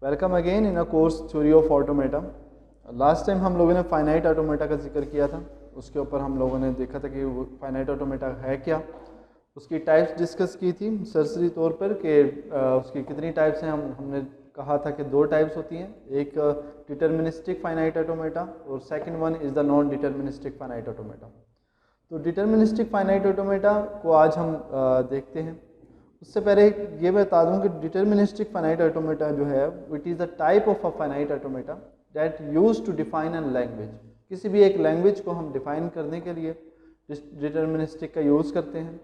Welcome again in a course theory of automata. Last time हम लोगों ने finite automata का जिक्र किया था। उसके ऊपर हम लोगों ने देखा था कि वो फाइनाइट ऑटोमेटा है क्या, उसकी टाइप्स डिस्कस की थी सरसरी तौर पर कि उसकी कितनी टाइप्स हैं। हमने कहा था कि दो टाइप्स होती हैं, एक डिटर्मिनिस्टिक फाइनाइट ऑटोमेटा और second one is the non deterministic finite automata. तो डिटर्मिनिस्टिक फाइनाइट ऑटोमेटा को आज हम देखते हैं। उससे पहले ये बता दूं कि डिटर्मिनिस्टिक फाइनाइट ऑटोमेटा जो है it is the type of a finite automata that use to define an language. किसी भी एक लैंग्वेज को हम डिफाइन करने के लिए डिटर्मिनिस्टिक का यूज़ करते हैं,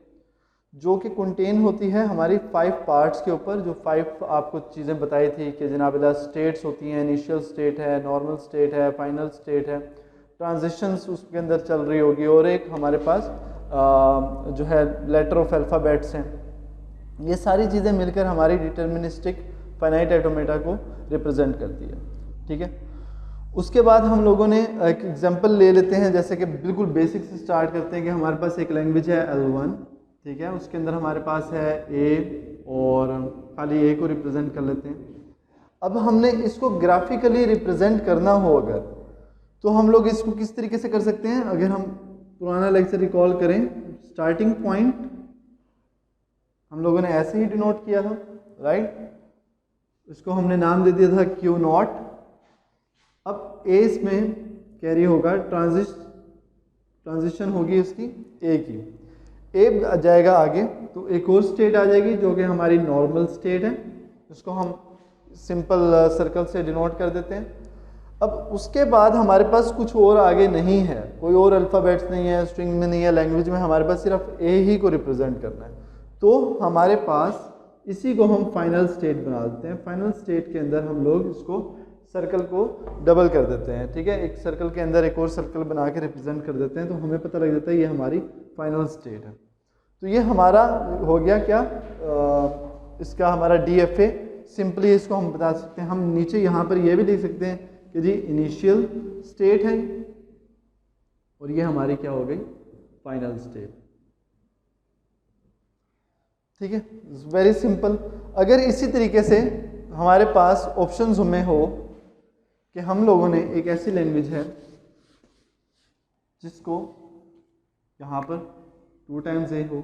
जो कि कंटेन होती है हमारी 5 पार्ट्स के ऊपर। जो 5 आपको चीज़ें बताई थी कि जनाब स्टेट्स होती हैं, इनिशियल स्टेट है, नॉर्मल स्टेट है, फाइनल स्टेट है, ट्रांजिशंस उसके अंदर चल रही होगी, और एक हमारे पास जो है लेटर ऑफ अल्फ़ाबेट्स हैं। ये सारी चीज़ें मिलकर हमारी डिटर्मिनिस्टिक फाइनाइट ऑटोमेटा को रिप्रेजेंट करती है। ठीक है, उसके बाद हम लोगों ने एक एग्जांपल ले लेते हैं, जैसे कि बिल्कुल बेसिक से स्टार्ट करते हैं कि हमारे पास एक लैंग्वेज है L1। ठीक है, उसके अंदर हमारे पास है A और खाली A को रिप्रेजेंट कर लेते हैं। अब हमने इसको ग्राफिकली रिप्रेजेंट करना हो अगर, तो हम लोग इसको किस तरीके से कर सकते हैं। अगर हम पुराना लेक्चर रिकॉल करें, स्टार्टिंग पॉइंट हम लोगों ने ऐसे ही डिनोट किया था, राइट। इसको हमने नाम दे दिया था Q नॉट। अब A इसमें कैरी होगा, ट्रांजिशन होगी इसकी A की। A जाएगा आगे तो एक और स्टेट आ जाएगी जो कि हमारी नॉर्मल स्टेट है, इसको हम सिंपल सर्कल से डिनोट कर देते हैं। अब उसके बाद हमारे पास कुछ और आगे नहीं है, कोई और अल्फ़ाबेट्स नहीं है, स्ट्रिंग में नहीं है, लैंग्वेज में हमारे पास सिर्फ A ही को रिप्रेजेंट करना है। तो हमारे पास इसी को हम फाइनल स्टेट बना देते हैं। फाइनल स्टेट के अंदर हम लोग इसको सर्कल को डबल कर देते हैं। ठीक है, एक सर्कल के अंदर एक और सर्कल बना के रिप्रेजेंट कर देते हैं, तो हमें पता लग जाता है ये हमारी फाइनल स्टेट है। तो ये हमारा हो गया क्या, इसका हमारा DFA। सिंपली इसको हम बता सकते हैं, हम नीचे यहाँ पर ये भी लिख सकते हैं कि जी इनिशियल स्टेट है और ये हमारी क्या हो गई, फाइनल स्टेट। ठीक है, वेरी सिंपल। अगर इसी तरीके से हमारे पास ऑप्शंस में हो कि हम लोगों ने एक ऐसी लैंग्वेज है जिसको यहाँ पर 2 टाइम्स A हो,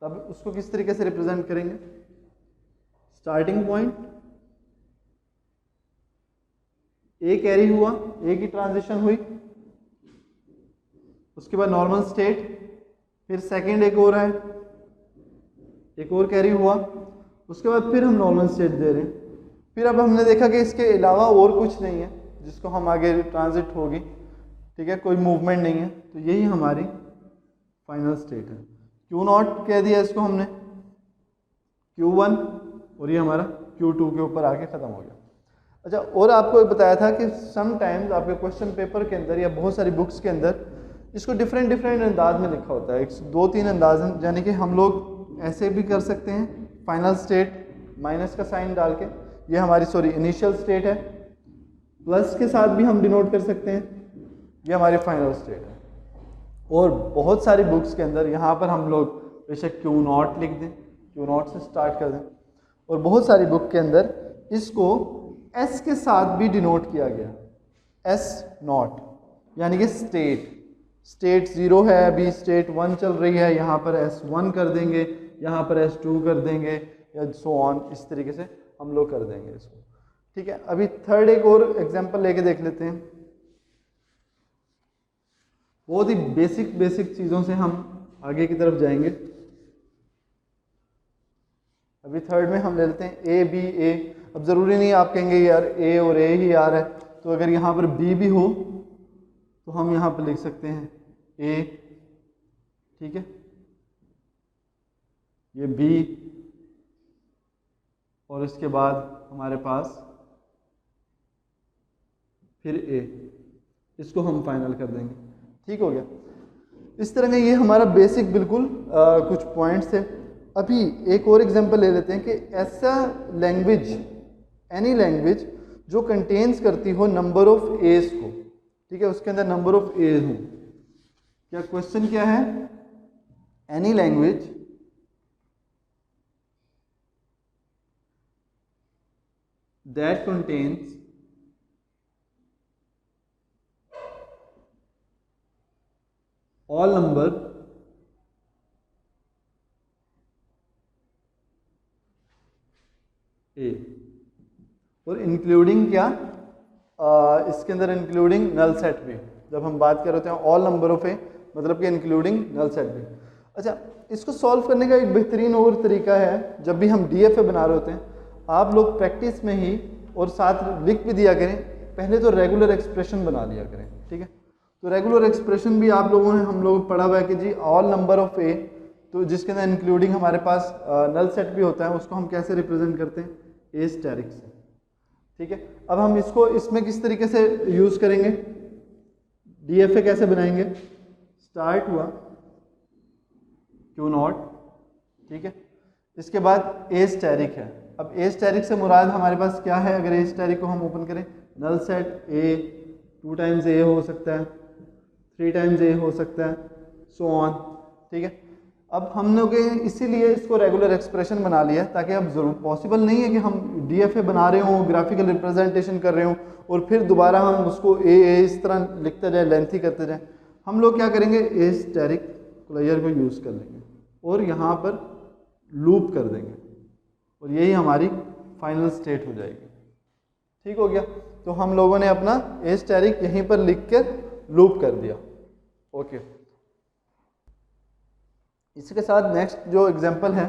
तब उसको किस तरीके से रिप्रेजेंट करेंगे। स्टार्टिंग पॉइंट A कैरी हुआ, A की ट्रांजिशन हुई, उसके बाद नॉर्मल स्टेट, फिर सेकंड एक और है, एक और कैरी हुआ, उसके बाद फिर हम नॉर्मल स्टेट दे रहे हैं। फिर अब हमने देखा कि इसके अलावा और कुछ नहीं है जिसको हम आगे ट्रांजिट होगी। ठीक है, कोई मूवमेंट नहीं है, तो यही हमारी फाइनल स्टेट है। Q नॉट कह दिया इसको हमने, Q1, और ये हमारा Q2 के ऊपर आके ख़त्म हो गया। अच्छा, और आपको बताया था कि समटाइम्स आपके क्वेश्चन पेपर के अंदर या बहुत सारी बुक्स के अंदर इसको डिफरेंट अंदाज में लिखा होता है। 2-3 अंदाज, यानी कि हम लोग ऐसे भी कर सकते हैं, फाइनल स्टेट माइनस का साइन डाल के, ये हमारी इनिशियल स्टेट है, प्लस के साथ भी हम डिनोट कर सकते हैं, ये हमारी फाइनल स्टेट है। और बहुत सारी बुक्स के अंदर यहाँ पर हम लोग बेशक Q नॉट लिख दें, Q नॉट से स्टार्ट कर दें, और बहुत सारी बुक के अंदर इसको S के साथ भी डिनोट किया गया, S नॉट, यानी कि स्टेट 0 है, अभी स्टेट 1 चल रही है, यहाँ पर S1 कर देंगे, यहाँ पर S2 कर देंगे, या सो ऑन, इस तरीके से हम लोग कर देंगे इसको। ठीक है, अभी थर्ड एक और एग्जांपल लेके देख लेते हैं। बहुत ही बेसिक चीज़ों से हम आगे की तरफ जाएंगे। अभी थर्ड में हम ले लेते हैं A, अब ज़रूरी नहीं आप कहेंगे यार A और A ही आ रहा है, तो अगर यहाँ पर B भी हो तो हम यहाँ पर लिख सकते हैं A। ठीक है, ये B, और इसके बाद हमारे पास फिर A, इसको हम फाइनल कर देंगे। ठीक हो गया। इस तरह में ये हमारा बेसिक बिल्कुल कुछ पॉइंट्स थे। अभी एक और एग्जांपल ले लेते हैं कि ऐसा लैंग्वेज, एनी लैंग्वेज जो कंटेन्स करती हो नंबर ऑफ एज को। ठीक है, उसके अंदर नंबर ऑफ एज हो। क्या क्वेश्चन क्या है, any language that contains all number ए, और इंक्लूडिंग क्या, इसके अंदर इंक्लूडिंग नल सेट भी। जब हम बात कर रहे हैं ऑल नंबर ऑफ ए, मतलब कि इंक्लूडिंग नल सेट भी। अच्छा, इसको सॉल्व करने का एक बेहतरीन और तरीका है, जब भी हम डीएफए बना रहे होते हैं, आप लोग प्रैक्टिस में ही और साथ लिख भी दिया करें, पहले तो रेगुलर एक्सप्रेशन बना लिया करें, ठीक है। तो रेगुलर एक्सप्रेशन भी आप लोगों ने हम लोग पढ़ा हुआ है कि जी ऑल नंबर ऑफ ए, तो जिसके अंदर इंक्लूडिंग हमारे पास नल सेट भी होता है, उसको हम कैसे रिप्रेजेंट करते हैं, ए स्टेरिक से, ठीक है। अब हम इसको इसमें किस तरीके से यूज करेंगे, डीएफए कैसे बनाएंगे, स्टार्ट हुआ क्यू नॉट, ठीक है। इसके बाद ए स्टेरिक है। अब ए स्टेरिक से मुराद हमारे पास क्या है, अगर ए स्टेरिक को हम ओपन करें, नल सेट ए 2 टाइम्स ए हो सकता है, 3 टाइम्स ए हो सकता है, सो ऑन, ठीक है। अब हम लोग इसीलिए इसको रेगुलर एक्सप्रेशन बना लिया, ताकि अब जरूर पॉसिबल नहीं है कि हम डीएफए बना रहे हों, ग्राफिकल रिप्रेजेंटेशन कर रहे हों और फिर दोबारा हम उसको ए इस तरह लिखते जाए, लेंथी करते जाए। हम लोग क्या करेंगे, ए स्टेरिक प्लेयर को यूज़ कर लेंगे और यहाँ पर लूप कर देंगे, और यही हमारी फाइनल स्टेट हो जाएगी, ठीक हो गया। तो हम लोगों ने अपना ए स्टेरिक यहीं पर लिख कर लूप कर दिया, ओके। इसके साथ नेक्स्ट जो एग्जांपल है,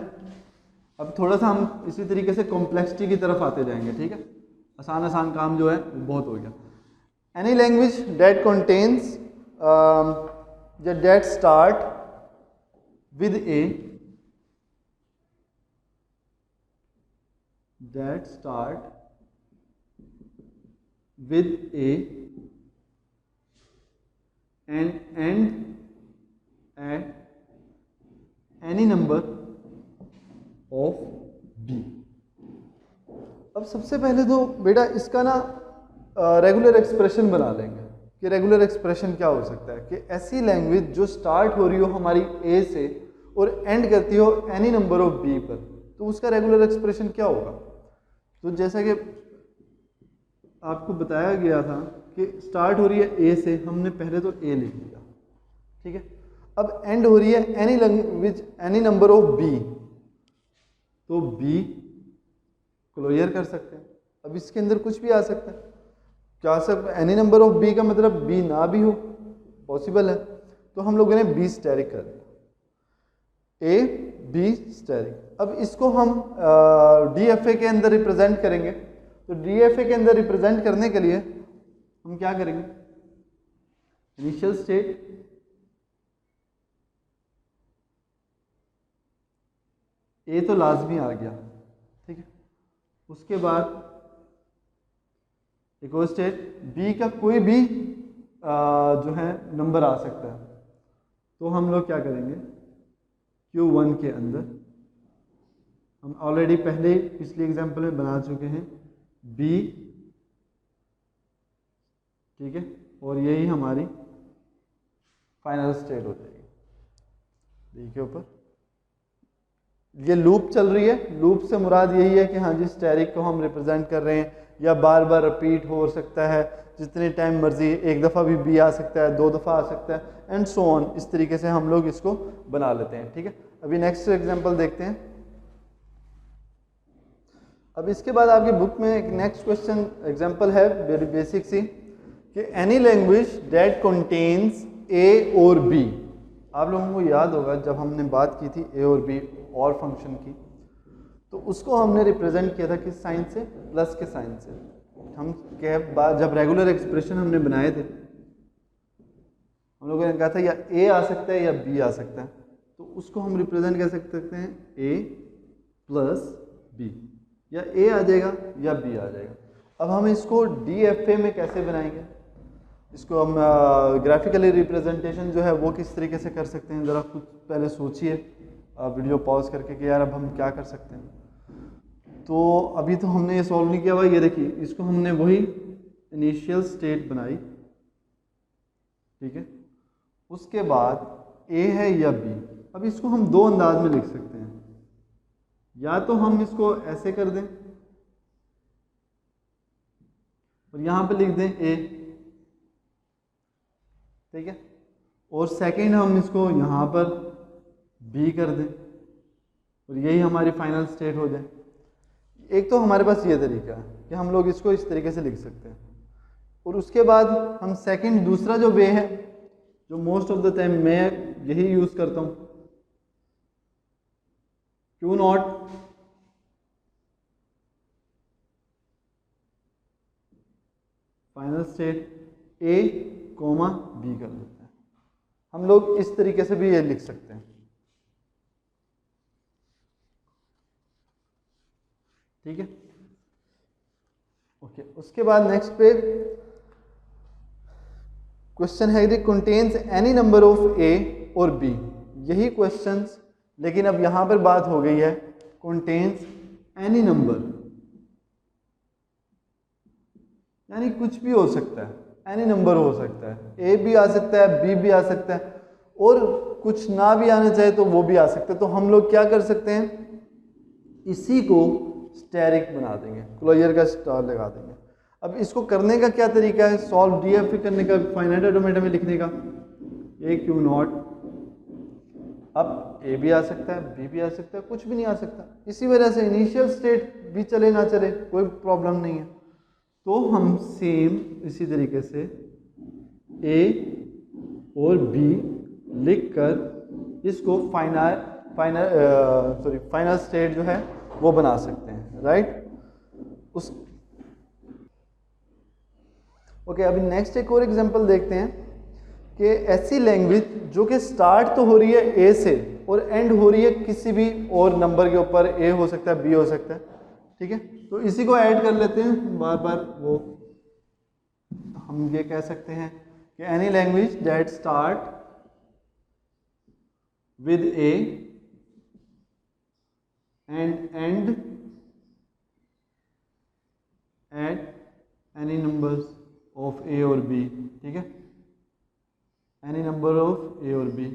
अब थोड़ा सा हम इसी तरीके से कॉम्प्लेक्सिटी की तरफ आते जाएंगे, ठीक है। आसान आसान काम जो है वो बहुत हो गया। Any language that contains that start with A, that start with a and end at any number of b। अब सबसे पहले तो बेटा इसका ना रेगुलर एक्सप्रेशन बना लेंगे कि रेगुलर एक्सप्रेशन क्या हो सकता है, कि ऐसी लैंग्वेज जो स्टार्ट हो रही हो हमारी ए से और एंड करती हो एनी नंबर ऑफ बी पर, तो उसका रेगुलर एक्सप्रेशन क्या होगा। तो जैसा कि आपको बताया गया था कि स्टार्ट हो रही है ए से, हमने पहले तो ए लिख लिया, ठीक है। अब एंड हो रही है any language any number of b, तो बी क्लोजर कर सकते हैं। अब इसके अंदर कुछ भी आ सकता है, क्या सब एनी नंबर ऑफ बी का मतलब बी ना भी हो, पॉसिबल है। तो हम लोगों ने बी स्टेरिक कर दिया, ए बी स्टेरिक। अब इसको हम डीएफए के अंदर रिप्रेजेंट करेंगे, तो डीएफए के अंदर रिप्रेजेंट करने के लिए हम क्या करेंगे, इनिशियल स्टेट ए तो लाजमी आ गया, ठीक है। उसके बाद एक और स्टेट बी का कोई भी जो है नंबर आ सकता है, तो हम लोग क्या करेंगे, Q1 के अंदर हम ऑलरेडी पहले पिछले एग्जांपल में बना चुके हैं B, ठीक है, और यही हमारी फाइनल स्टेट हो जाएगी। B के ऊपर ये लूप चल रही है, लूप से मुराद यही है कि हाँ जी स्टेरिक को हम रिप्रेजेंट कर रहे हैं, या बार बार रिपीट हो सकता है, जितने टाइम मर्जी, एक दफ़ा भी बी आ सकता है, 2 दफ़ा आ सकता है, एंड सो ऑन। इस तरीके से हम लोग इसको बना लेते हैं, ठीक है। अभी नेक्स्ट एग्जांपल देखते हैं। अब इसके बाद आपकी बुक में एक नेक्स्ट क्वेश्चन एग्जांपल है, वेरी बेसिक सी, कि एनी लैंग्वेज दैट कंटेन्स ए और बी। आप लोगों को याद होगा जब हमने बात की थी ए और बी और फंक्शन की, तो उसको हमने रिप्रेजेंट किया था किस साइन से, प्लस के साइन से। हम जब रेगुलर एक्सप्रेशन हमने बनाए थे, हम लोगों ने कहा था या ए आ सकता है या बी आ सकता है, तो उसको हम रिप्रेजेंट कर सकते हैं ए प्लस बी, या ए आ जाएगा या बी आ जाएगा। अब हम इसको डीएफए में कैसे बनाएंगे, इसको हम ग्राफिकली रिप्रेजेंटेशन जो है वो किस तरीके से कर सकते हैं, ज़रा कुछ पहले सोचिए वीडियो पॉज करके कि यार अब हम क्या कर सकते हैं। तो अभी तो हमने ये सॉल्व नहीं किया हुआ, ये देखिए इसको हमने वही इनिशियल स्टेट बनाई, ठीक है। उसके बाद ए है या बी। अब इसको हम 2 अंदाज में लिख सकते हैं, या तो हम इसको ऐसे कर दें और यहाँ पे लिख दें ए, ठीक है। और सेकंड हम इसको यहाँ पर बी कर दें और यही हमारी फाइनल स्टेट हो जाए। एक तो हमारे पास ये तरीका है कि हम लोग इसको इस तरीके से लिख सकते हैं, और उसके बाद हम सेकंड दूसरा जो वे है, जो मोस्ट ऑफ द टाइम मैं यही यूज़ करता हूँ, q not final state a comma b कर देते हैं। हम लोग इस तरीके से भी ये लिख सकते हैं, ठीक है। ओके, उसके बाद नेक्स्ट पे क्वेश्चन है contains any number of A और बी, यही क्वेश्चंस, लेकिन अब यहां पर बात हो गई है कंटेन्स एनी नंबर, यानी कुछ भी हो सकता है, एनी नंबर हो सकता है, ए भी आ सकता है, बी भी आ सकता है, और कुछ ना भी आना चाहे तो वो भी आ सकता है। तो हम लोग क्या कर सकते हैं, इसी को स्टेरिक बना देंगे, क्लोजर का स्टार लगा देंगे। अब इसको करने का क्या तरीका है, सॉल्व डीएफए करने का, फाइनाइट ऑटोमेटा में लिखने का, ए क्यू नॉट, अब ए भी आ सकता है, बी भी आ सकता है, कुछ भी नहीं आ सकता। इसी वजह से इनिशियल स्टेट भी चले ना चले कोई प्रॉब्लम नहीं है। तो हम सेम इसी तरीके से ए और बी लिखकर इसको फाइनल स्टेट जो है वो बना सकते हैं, राइट। उस ओके, अभी नेक्स्ट एक और एग्जांपल देखते हैं कि ऐसी लैंग्वेज जो कि स्टार्ट तो हो रही है ए से और एंड हो रही है किसी भी और नंबर के ऊपर, ए हो सकता है, बी हो सकता है, ठीक है। तो इसी को ऐड कर लेते हैं बार बार, वो हम ये कह सकते हैं कि any language that start with A and and at any numbers of A और बी, ठीक है, एनी नंबर ऑफ ए और बी।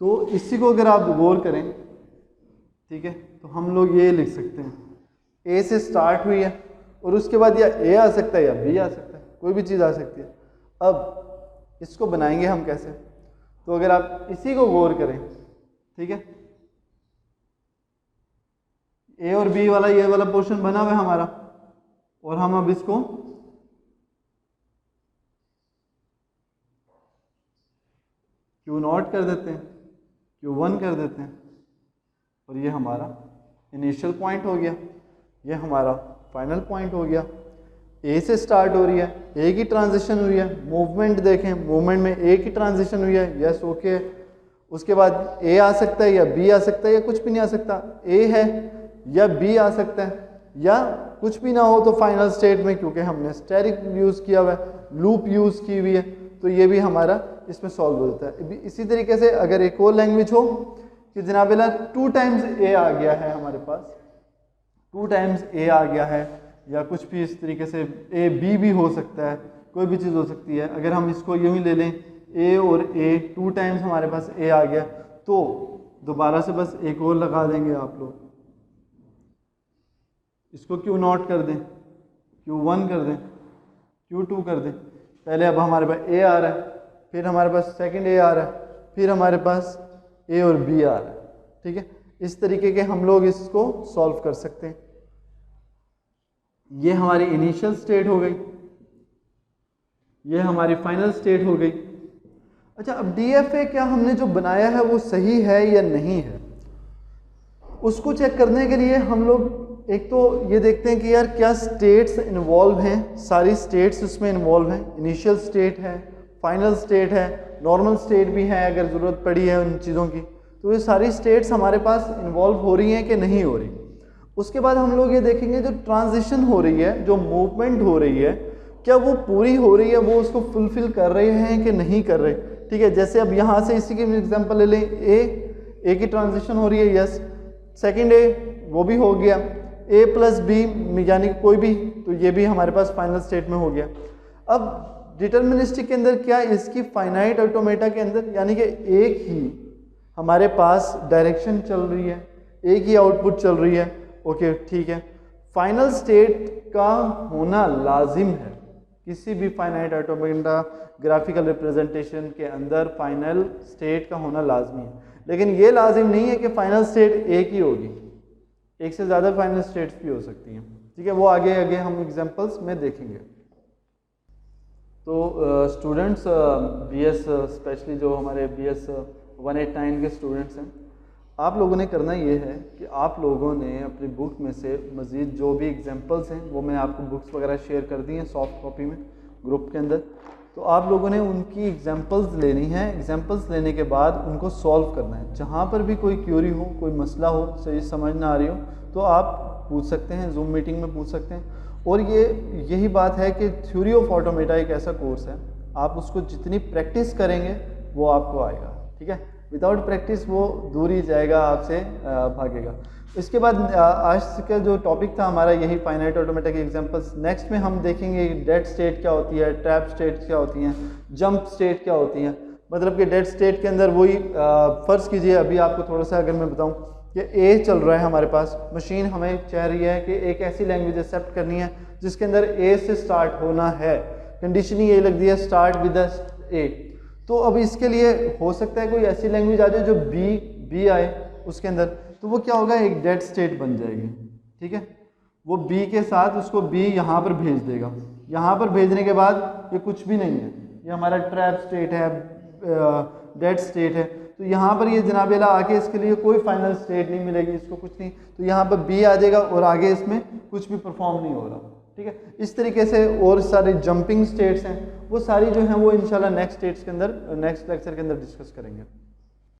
तो इसी को अगर आप गौर करें, ठीक है, तो हम लोग ये लिख सकते हैं, ए से स्टार्ट हुई है और उसके बाद या ए आ सकता है या बी आ सकता है, कोई भी चीज़ आ सकती है। अब इसको बनाएंगे हम कैसे, तो अगर आप इसी को गौर करें, ठीक है, ए और बी वाला ये वाला पोर्शन बना हुआ है हमारा, और हम अब इसको क्यू नॉट कर देते हैं, क्यू वन कर देते हैं, और ये हमारा इनिशियल पॉइंट हो गया, ये हमारा फाइनल पॉइंट हो गया। ए से स्टार्ट हो रही है, ए की ट्रांजिशन हुई है, मूवमेंट देखें, मूवमेंट में ए की ट्रांजिशन हुई है, यस ओके। उसके बाद ए आ सकता है या बी आ सकता है या कुछ भी नहीं आ सकता, ए है या बी आ सकता है, या कुछ भी ना हो तो फाइनल स्टेट में, क्योंकि हमने स्टेरिक यूज़ किया हुआ है, लूप यूज़ की हुई है, तो ये भी हमारा इसमें सॉल्व हो जाता है। इसी तरीके से अगर एक और लैंग्वेज हो कि जनाब 2 टाइम्स ए आ गया है हमारे पास, 2 टाइम्स ए आ गया है, या कुछ भी इस तरीके से ए बी भी हो सकता है, कोई भी चीज़ हो सकती है। अगर हम इसको यूँ ही ले लें, ए और ए 2 टाइम्स हमारे पास ए आ गया, तो दोबारा से बस एक और लगा देंगे आप लोग, इसको क्यू नॉट कर दें, क्यू वन कर दें, क्यू टू कर दें। पहले अब हमारे पास ए आ रहा है, फिर हमारे पास सेकंड ए आ रहा है, फिर हमारे पास ए और बी आ रहा है, ठीक है। इस तरीके के हम लोग इसको सॉल्व कर सकते हैं। ये हमारी इनिशियल स्टेट हो गई, ये हमारी फाइनल स्टेट हो गई। अच्छा, अब डीएफए क्या हमने जो बनाया है वो सही है या नहीं है, उसको चेक करने के लिए हम लोग एक तो ये देखते हैं कि यार क्या स्टेट्स इन्वॉल्व हैं, सारी स्टेट्स उसमें इन्वॉल्व हैं, इनिशियल स्टेट है, फाइनल स्टेट है, नॉर्मल स्टेट भी है अगर ज़रूरत पड़ी है उन चीज़ों की, तो ये सारी स्टेट्स हमारे पास इन्वॉल्व हो रही हैं कि नहीं हो रही। उसके बाद हम लोग ये देखेंगे जो ट्रांजिशन हो रही है, जो मूवमेंट हो रही है, क्या वो पूरी हो रही है, वो उसको फुलफिल कर रहे हैं कि नहीं कर रहे, ठीक है। जैसे अब यहाँ से इसी की एग्जांपल ले लें, ए की ट्रांजिशन हो रही है, यस, सेकंड ए वो भी हो गया, ए प्लस बी यानी कोई भी, तो ये भी हमारे पास फाइनल स्टेट में हो गया। अब डिटर्मिनिस्टिक के अंदर क्या, इसकी फाइनाइट ऑटोमेटा के अंदर यानी कि एक ही हमारे पास डायरेक्शन चल रही है, एक ही आउटपुट चल रही है, ओके ठीक है। फाइनल स्टेट का होना लाजिम है, किसी भी फाइनाइट ऑटोमेटा ग्राफिकल रिप्रेजेंटेशन के अंदर फाइनल स्टेट का होना लाजमी है, लेकिन ये लाजिम नहीं है कि फाइनल स्टेट एक ही होगी, एक से ज़्यादा फाइनल स्टेट्स भी हो सकती हैं, ठीक है, वो आगे आगे हम एग्जांपल्स में देखेंगे। तो स्टूडेंट्स बीएस स्पेशली जो हमारे बीएस 189 के स्टूडेंट्स हैं, आप लोगों ने करना ये है कि आप लोगों ने अपनी बुक में से मज़ीद जो भी एग्जांपल्स हैं वो मैं आपको बुक्स वगैरह शेयर कर दी हैं सॉफ्ट कॉपी में ग्रुप के अंदर, तो आप लोगों ने उनकी एग्जांपल्स लेनी है। एग्जांपल्स लेने के बाद उनको सॉल्व करना है। जहाँ पर भी कोई क्यूरी हो, कोई मसला हो, सही समझ ना आ रही हो, तो आप पूछ सकते हैं, जूम मीटिंग में पूछ सकते हैं। और यही बात है कि थ्योरी ऑफ ऑटोमेटा एक ऐसा कोर्स है, आप उसको जितनी प्रैक्टिस करेंगे वो आपको आएगा, ठीक है। विदाउट प्रैक्टिस वो दूर ही जाएगा, आपसे भागेगा। इसके बाद आज का जो टॉपिक था हमारा यही फाइनाइट ऑटोमेटा के एग्जांपल्स। नेक्स्ट में हम देखेंगे डेड स्टेट क्या होती है, ट्रैप स्टेट क्या होती हैं, जंप स्टेट क्या होती हैं। मतलब कि डेड स्टेट के अंदर वही फ़र्ज़ कीजिए, अभी आपको थोड़ा सा अगर मैं बताऊं कि ए चल रहा है हमारे पास, मशीन हमें चाह रही है कि एक ऐसी लैंग्वेज एक्सेप्ट करनी है जिसके अंदर ए से स्टार्ट होना है, कंडीशन ये लग दी है स्टार्ट विद ए। तो अब इसके लिए हो सकता है कोई ऐसी लैंग्वेज आ जाए जो बी आए उसके अंदर, तो वो क्या होगा, एक डेड स्टेट बन जाएगी, ठीक है। वो बी के साथ उसको बी यहाँ पर भेज देगा, यहाँ पर भेजने के बाद ये कुछ भी नहीं है, ये हमारा ट्रैप स्टेट है, डेड स्टेट है। तो यहाँ पर ये जनाब अल्लाह आके इसके लिए कोई फाइनल स्टेट नहीं मिलेगी, इसको कुछ नहीं, तो यहाँ पर बी आ जाएगा और आगे इसमें कुछ भी परफॉर्म नहीं हो रहा, ठीक है। इस तरीके से और सारे जंपिंग स्टेट्स हैं, वो सारी जो हैं वो इंशाल्लाह नेक्स्ट स्टेट्स के अंदर, नेक्स्ट लेक्चर के अंदर डिस्कस करेंगे।